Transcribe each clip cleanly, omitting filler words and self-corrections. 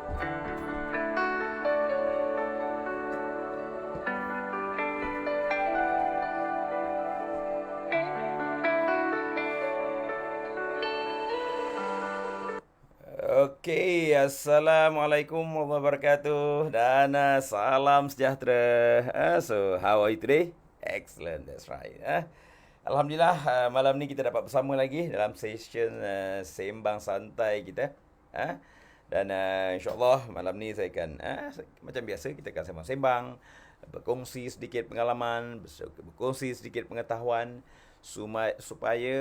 Okey, Assalamualaikum warahmatullahi wabarakatuh dan salam sejahtera. So, how are you today? Excellent, that's right. Alhamdulillah, malam ni kita dapat bersama lagi dalam session sembang santai kita. Dan insyaAllah malam ni saya akan, macam biasa, kita akan sembang-sembang, berkongsi sedikit pengalaman, berkongsi sedikit pengetahuan, supaya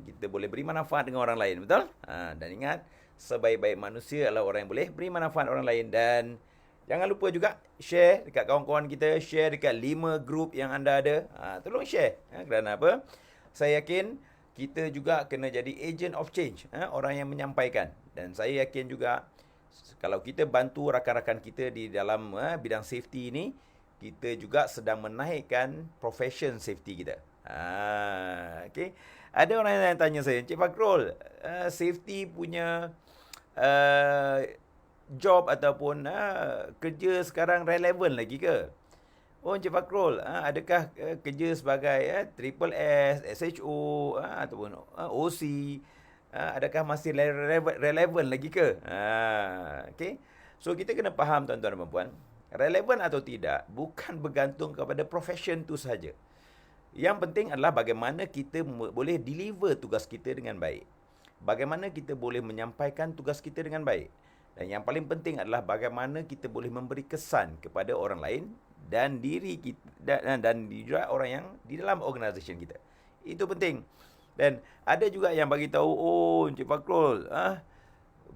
kita boleh beri manfaat dengan orang lain, betul? Dan ingat, sebaik-baik manusia adalah orang yang boleh beri manfaat orang lain. Dan jangan lupa juga share dekat kawan-kawan kita, share dekat 5 grup yang anda ada. Tolong share. Kerana apa? Saya yakin kita juga kena jadi agent of change, orang yang menyampaikan. Dan saya yakin juga kalau kita bantu rakan-rakan kita di dalam bidang safety ini, kita juga sedang menaikkan profession safety kita. Okay. Ada orang yang tanya saya, Encik Fakrul, safety punya job ataupun kerja sekarang relevan lagi ke? Oh, Encik Fakrul, adakah kerja sebagai Triple S, SHO ataupun OC, adakah masih relevan lagi ke? Okay. So, kita kena faham tuan-tuan dan puan, relevan atau tidak bukan bergantung kepada profession tu saja. Yang penting adalah bagaimana kita boleh deliver tugas kita dengan baik. Bagaimana kita boleh menyampaikan tugas kita dengan baik. Dan yang paling penting adalah bagaimana kita boleh memberi kesan kepada orang lain dan diri kita dan juga orang yang di dalam organisasi kita. Itu penting. Dan ada juga yang bagi tahu, oh Encik Fakrul,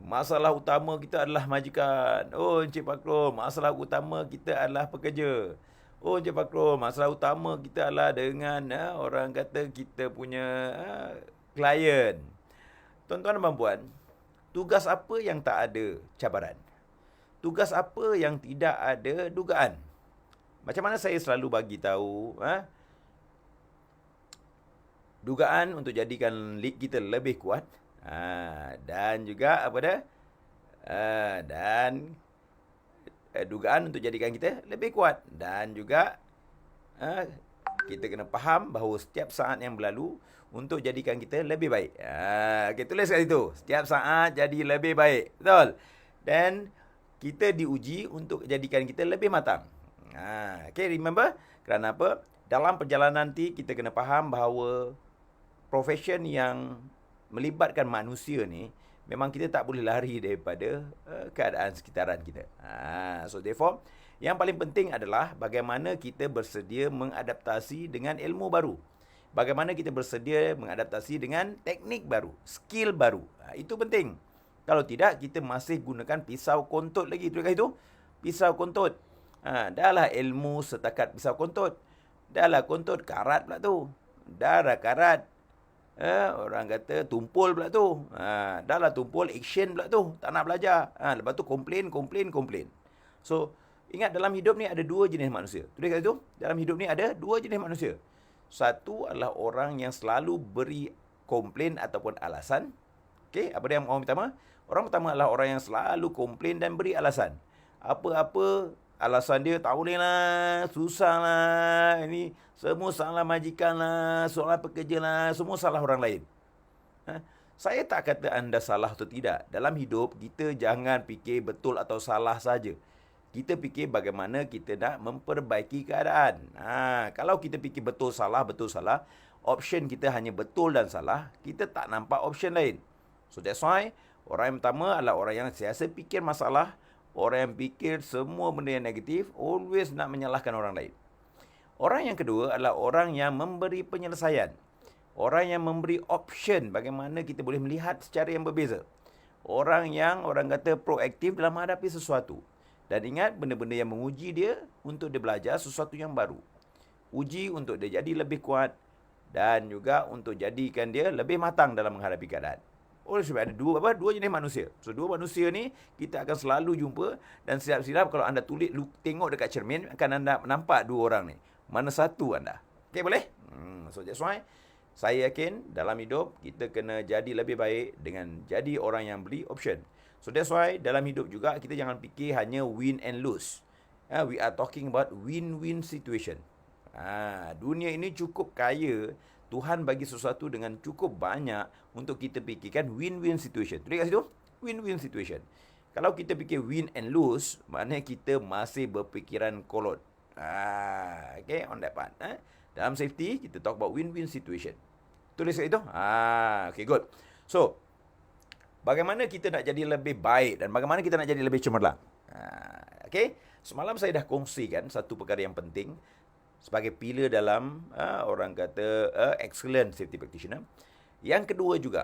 masalah utama kita adalah majikan. Oh Encik Fakrul, masalah utama kita adalah pekerja. Oh Encik Fakrul, masalah utama kita adalah dengan orang kata kita punya klien. Tuan-tuan dan puan, tugas apa yang tak ada cabaran? Tugas apa yang tidak ada dugaan? Macam mana saya selalu bagi tahu, dugaan untuk jadikan lead kita lebih kuat, dan juga apa dah? Dan dugaan untuk jadikan kita lebih kuat. Dan juga kita kena faham bahawa setiap saat yang berlalu untuk jadikan kita lebih baik. Okay, tulis kat situ, setiap saat jadi lebih baik. Betul? Dan kita diuji untuk jadikan kita lebih matang. Okay, remember? Kerana apa? Dalam perjalanan nanti kita kena faham bahawa profession yang melibatkan manusia ni, memang kita tak boleh lari daripada keadaan sekitaran kita. So therefore, yang paling penting adalah bagaimana kita bersedia mengadaptasi dengan ilmu baru. Bagaimana kita bersedia mengadaptasi dengan teknik baru, skill baru. Itu penting. Kalau tidak, kita masih gunakan pisau kontot lagi. Tulis itu, pisau kontot. Dah lah ilmu setakat pisau kontot. Dah lah kontot karat pula tu. Dah lah karat. Orang kata tumpul pula tu. Dah lah tumpul action pula tu. Tak nak belajar. Lepas tu komplain. So, ingat dalam hidup ni ada 2 jenis manusia. Tulis kat situ. Dalam hidup ni ada 2 jenis manusia. Satu adalah orang yang selalu beri komplain ataupun alasan. Okey, apa dia orang pertama? Orang pertama adalah orang yang selalu komplain dan beri alasan. Apa-apa alasan dia, tak boleh lah, susah lah, ini semua salah majikan lah, soalan pekerja lah, semua salah orang lain. Saya tak kata anda salah atau tidak. Dalam hidup, kita jangan fikir betul atau salah saja. Kita fikir bagaimana kita nak memperbaiki keadaan. Kalau kita fikir betul salah, option kita hanya betul dan salah, kita tak nampak option lain. So that's why, orang yang pertama adalah orang yang sentiasa fikir masalah, orang yang fikir semua benda yang negatif, always nak menyalahkan orang lain. Orang yang kedua adalah orang yang memberi penyelesaian. Orang yang memberi option bagaimana kita boleh melihat secara yang berbeza. Orang kata proaktif dalam menghadapi sesuatu. Dan ingat, benda-benda yang menguji dia untuk dia belajar sesuatu yang baru. Uji untuk dia jadi lebih kuat dan juga untuk jadikan dia lebih matang dalam menghadapi keadaan. Oleh sebab ada dua jenis manusia. So, 2 manusia ni kita akan selalu jumpa dan silap-silap kalau anda tengok dekat cermin akan anda nampak 2 orang ni. Mana satu anda? Okey, boleh? So that's why saya yakin dalam hidup kita kena jadi lebih baik dengan jadi orang yang beli option. So that's why dalam hidup juga kita jangan fikir hanya win and lose. We are talking about win-win situation. Dunia ini cukup kaya. Tuhan bagi sesuatu dengan cukup banyak untuk kita fikirkan win-win situation. Tulis kat situ, win-win situation. Kalau kita fikir win and lose, maknanya kita masih berfikiran kolot. Okay, on that part. Dalam safety, kita talk about win-win situation. Tulis kat situ. Okay, good. So, bagaimana kita nak jadi lebih baik dan bagaimana kita nak jadi lebih cemerlang. Okay, semalam saya dah kongsikan satu perkara yang penting sebagai pilar dalam orang kata excellent safety practitioner. Yang kedua juga,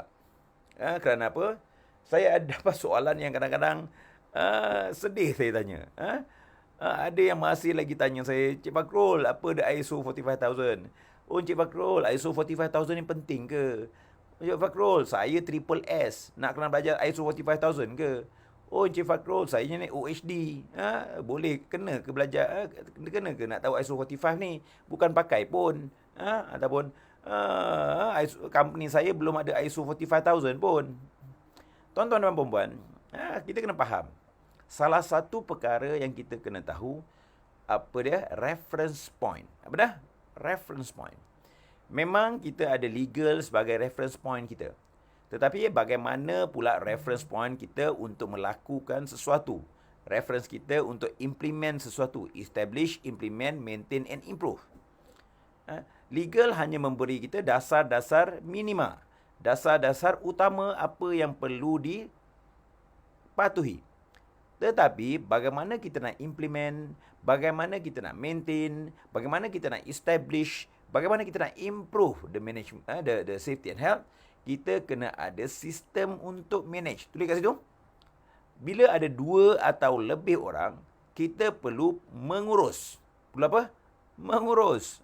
kerana apa? Saya ada dapat soalan yang kadang-kadang sedih saya tanya. Ada yang masih lagi tanya saya, Cik Fakrul, apa the ISO 45000? Oh, Cik Fakrul, ISO 45000 ni penting ke? Cik Fakrul, saya triple S, nak kena belajar ISO 45000 ke? Oh, Encik Fakrul, saya ni OHD. Boleh kena ke belajar? Kena ke nak tahu ISO 45 ni? Bukan pakai pun. Ataupun company saya belum ada ISO 45000 pun. Tuan-tuan dan puan-puan, kita kena faham. Salah satu perkara yang kita kena tahu, apa dia? Reference point. Apa dah? Reference point. Memang kita ada legal sebagai reference point kita. Tetapi bagaimana pula reference point kita untuk melakukan sesuatu? Reference kita untuk implement sesuatu. Establish, implement, maintain and improve. Legal hanya memberi kita dasar-dasar minima. Dasar-dasar utama apa yang perlu dipatuhi. Tetapi bagaimana kita nak implement, bagaimana kita nak maintain, bagaimana kita nak establish, bagaimana kita nak improve the management, the safety and health, kita kena ada sistem untuk manage. Tulis kat situ. Bila ada 2 atau lebih orang, kita perlu mengurus. Perlu apa? Mengurus.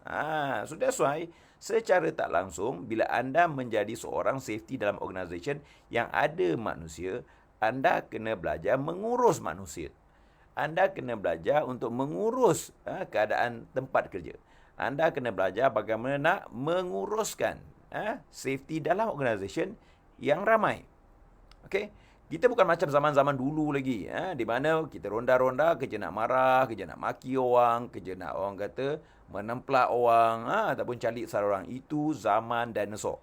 So that's why, secara tak langsung, bila anda menjadi seorang safety dalam organisation yang ada manusia, anda kena belajar mengurus manusia. Anda kena belajar untuk mengurus keadaan tempat kerja. Anda kena belajar bagaimana nak menguruskan safety dalam organisation yang ramai. Okay? Kita bukan macam zaman-zaman dulu lagi. Di mana kita ronda-ronda, kerja nak marah, kerja nak maki orang, kerja nak orang kata menemplak orang, ataupun calik salah orang. Itu zaman dinosaur.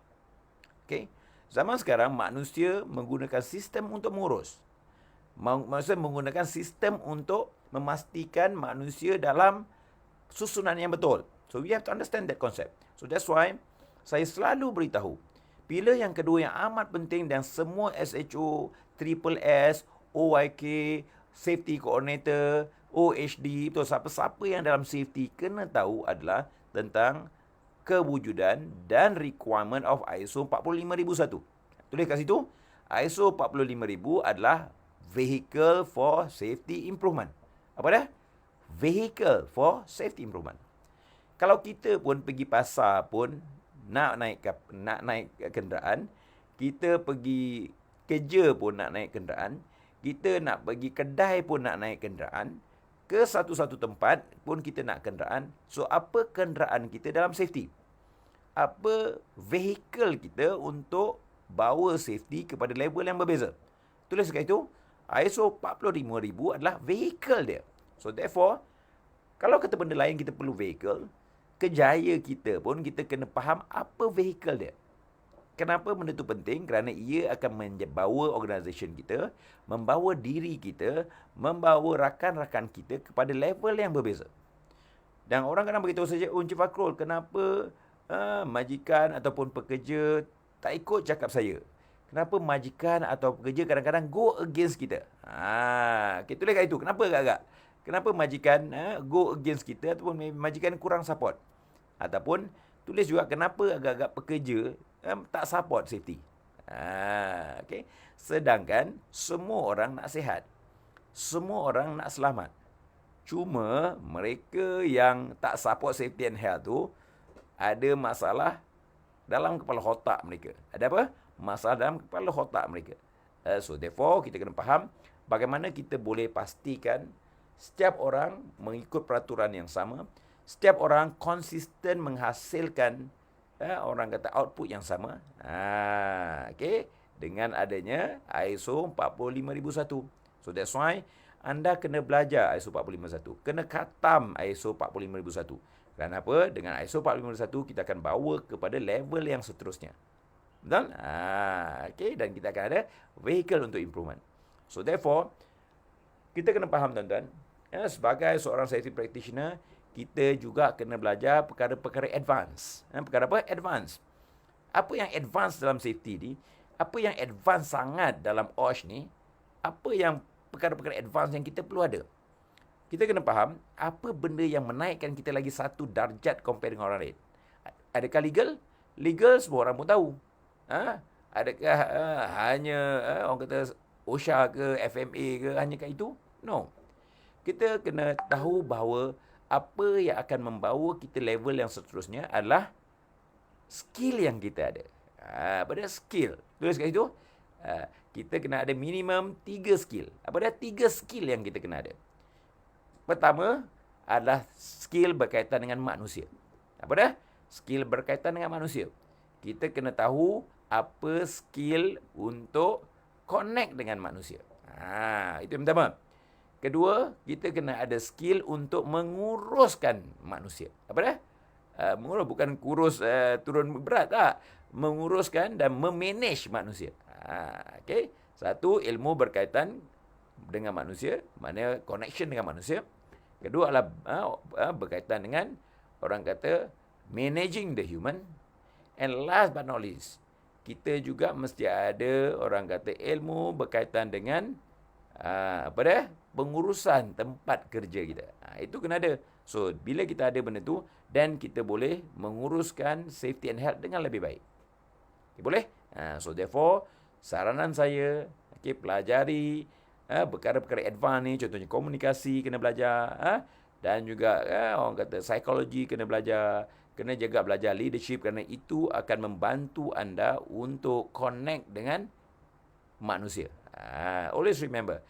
Okay? Zaman sekarang, manusia menggunakan sistem untuk mengurus. Manusia menggunakan sistem untuk memastikan manusia dalam susunan yang betul. So, we have to understand that concept. So, that's why saya selalu beritahu, pilar yang kedua yang amat penting dan semua SHO, Triple S, OYK, Safety Coordinator, OHD, betul, siapa-siapa yang dalam safety kena tahu adalah tentang kewujudan dan requirement of ISO 45001. Tulis kat situ, ISO 45000 adalah Vehicle for Safety Improvement. Apa dah? Vehicle for Safety Improvement. Kalau kita pun pergi pasar pun nak naik kenderaan, kita pergi kerja pun nak naik kenderaan, kita nak pergi kedai pun nak naik kenderaan, ke satu-satu tempat pun kita nak kenderaan. So, apa kenderaan kita dalam safety? Apa vehicle kita untuk bawa safety kepada level yang berbeza? Tulis kat itu, ISO 45000 adalah vehicle dia. So, therefore, kalau kata benda lain kita perlu vehicle, kejaya kita pun kita kena faham apa vehicle dia. Kenapa benda tu penting? Kerana ia akan membawa organisation kita, membawa diri kita, membawa rakan-rakan kita kepada level yang berbeza. Dan orang kadang beritahu saja, oh Encik Fakrul, kenapa majikan ataupun pekerja tak ikut cakap saya? Kenapa majikan atau pekerja kadang-kadang go against kita? Okay, tulis kat itu. Kenapa agak-agak? Kenapa majikan go against kita ataupun majikan kurang support? Ataupun tulis juga kenapa agak-agak pekerja tak support safety. Okay. Sedangkan semua orang nak sihat. Semua orang nak selamat. Cuma mereka yang tak support safety and health tu ada masalah dalam kepala otak mereka. Ada apa? Masalah dalam kepala otak mereka. So therefore kita kena faham bagaimana kita boleh pastikan setiap orang mengikut peraturan yang sama, setiap orang konsisten menghasilkan orang kata output yang sama. Okay. dengan adanya ISO 45001. So that's why anda kena belajar ISO 45001. Kena khatam ISO 45001. Kenapa? Dengan ISO 45001 kita akan bawa kepada level yang seterusnya. Betul? Okay. Dan kita akan ada vehicle untuk improvement. So therefore, kita kena faham tuan-tuan, sebagai seorang safety practitioner, kita juga kena belajar perkara-perkara advance. Perkara apa? Advance. Apa yang advance dalam safety ni? Apa yang advance sangat dalam OSH ni? Apa yang perkara-perkara advance yang kita perlu ada? Kita kena faham apa benda yang menaikkan kita lagi satu darjat compare dengan orang lain. Adakah legal? Legal semua orang pun tahu. Adakah hanya orang kata OSHA ke, FMA ke, hanya kat itu? No. Kita kena tahu bahawa apa yang akan membawa kita level yang seterusnya adalah skill yang kita ada. Pada skill. Tulis kat situ. Kita kena ada minimum 3 skill. Apa dia? 3 skill yang kita kena ada. Pertama adalah skill berkaitan dengan manusia. Apa dia? Skill berkaitan dengan manusia. Kita kena tahu apa skill untuk connect dengan manusia. Itu yang pertama. Kedua, kita kena ada skill untuk menguruskan manusia. Apa dia? Mengurus, bukan kurus turun berat tak. Menguruskan dan memanage manusia. Okay. Satu, ilmu berkaitan dengan manusia, maknanya connection dengan manusia. Kedua adalah berkaitan dengan orang kata managing the human. And last but not least, kita juga mesti ada orang kata ilmu berkaitan dengan pengurusan tempat kerja kita. Itu kena ada. So, bila kita ada benda tu, dan kita boleh menguruskan safety and health dengan lebih baik. Okay, boleh? So, therefore, saranan saya, pelajari perkara-perkara advance ni, contohnya komunikasi kena belajar, dan juga orang kata psikologi kena belajar, kena juga belajar leadership, kerana itu akan membantu anda untuk connect dengan manusia. Always remember,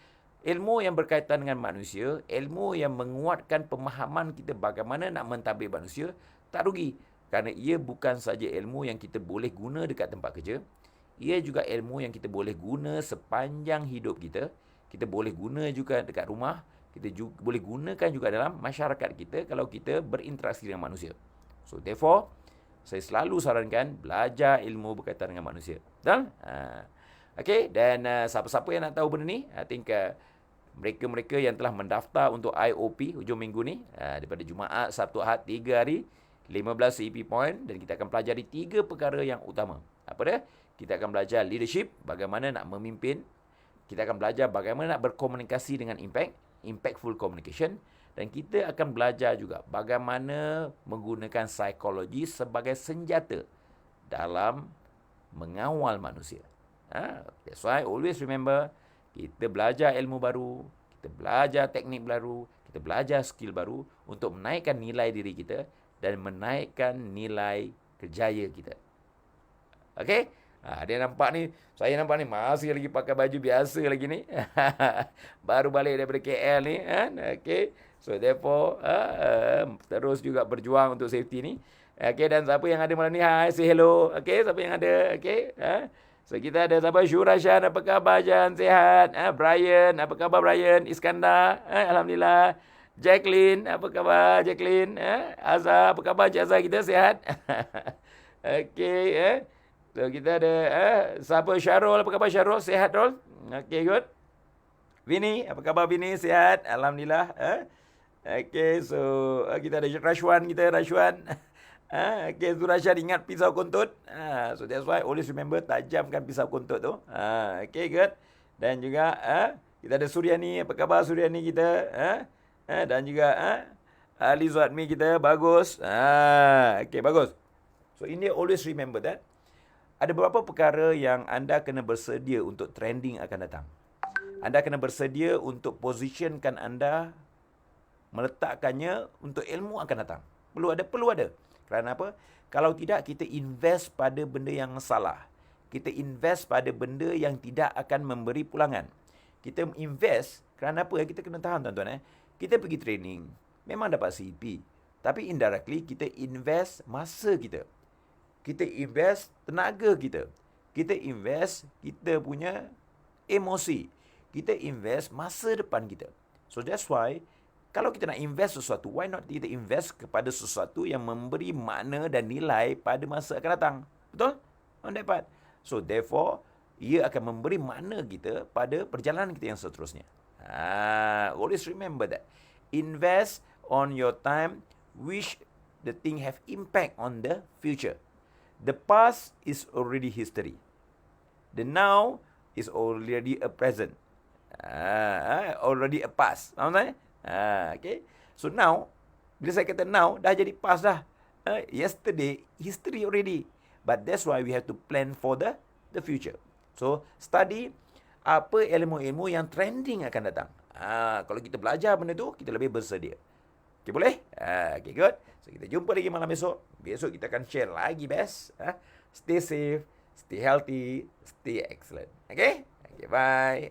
ilmu yang berkaitan dengan manusia, ilmu yang menguatkan pemahaman kita bagaimana nak mentadbir manusia, tak rugi. Kerana ia bukan saja ilmu yang kita boleh guna dekat tempat kerja, ia juga ilmu yang kita boleh guna sepanjang hidup kita. Kita boleh guna juga dekat rumah, kita juga boleh gunakan juga dalam masyarakat kita kalau kita berinteraksi dengan manusia. So therefore, saya selalu sarankan belajar ilmu berkaitan dengan manusia. Betul? Okay, dan siapa-siapa yang nak tahu benda ni, I think mereka-mereka yang telah mendaftar untuk IOP hujung minggu ni, daripada Jumaat, Sabtu, Ahad, 3 hari, 15 CEP point, dan kita akan pelajari 3 perkara yang utama. Apa dia? Kita akan belajar leadership, bagaimana nak memimpin. Kita akan belajar bagaimana nak berkomunikasi dengan impactful communication. Dan kita akan belajar juga bagaimana menggunakan psikologi sebagai senjata dalam mengawal manusia. That's why always remember, kita belajar ilmu baru, kita belajar teknik baru, kita belajar skill baru untuk menaikkan nilai diri kita dan menaikkan nilai kerjaya kita. Okay? Dia nampak ni, saya nampak ni masih lagi pakai baju biasa lagi ni. Baru balik daripada KL ni. Okay? So therefore, terus juga berjuang untuk safety ni. Okay, dan siapa yang ada malam ni, hi, say hello. Okay, siapa yang ada, okay. So kita ada siapa? Syurashan, apa khabar Jan? Sihat? Brian, apa khabar Brian? Iskandar, alhamdulillah. Jacqueline, apa khabar Jacqueline? Azhar, apa khabar Cik Azhar, kita sihat? Okay, so kita ada siapa? Syarul, apa khabar Syarul? Sihat Rol? Okay, good. Vini, apa khabar Vini? Sihat? Alhamdulillah. Okay, so kita ada Rashwan, Okay, Zurashan ingat pisau kontut. So that's why always remember, tajamkan pisau kontut tu. Okay, good. Dan juga kita ada Suryani, apa khabar Suryani kita? Dan juga Ali Zuadmi kita, bagus. Okay, bagus. So ini always remember that ada beberapa perkara yang anda kena bersedia untuk trending akan datang. Anda kena bersedia untuk positionkan anda, meletakkannya untuk ilmu akan datang. Perlu ada. Kerana apa? Kalau tidak, kita invest pada benda yang salah. Kita invest pada benda yang tidak akan memberi pulangan. Kita invest kerana apa? Kita kena tahan tuan-tuan. Kita pergi training, memang dapat CEP. Tapi indirectly, kita invest masa kita. Kita invest tenaga kita. Kita invest kita punya emosi. Kita invest masa depan kita. So that's why, kalau kita nak invest sesuatu, why not kita invest kepada sesuatu yang memberi makna dan nilai pada masa akan datang. Betul? On that part. So therefore, ia akan memberi makna kita pada perjalanan kita yang seterusnya. Always remember that. Invest on your time which the thing have impact on the future. The past is already history. The now is already a present. Already a past. Faham tak? Okay. So now, bila saya kata now, dah jadi past dah. Yesterday, history already. But that's why we have to plan for the future. So, study apa ilmu-ilmu yang trending akan datang. Kalau kita belajar benda tu, kita lebih bersedia. Okay, boleh? Okay, good. So, kita jumpa lagi malam esok. Besok kita akan share lagi best. Stay safe, stay healthy, stay excellent. Okay? Okay, bye.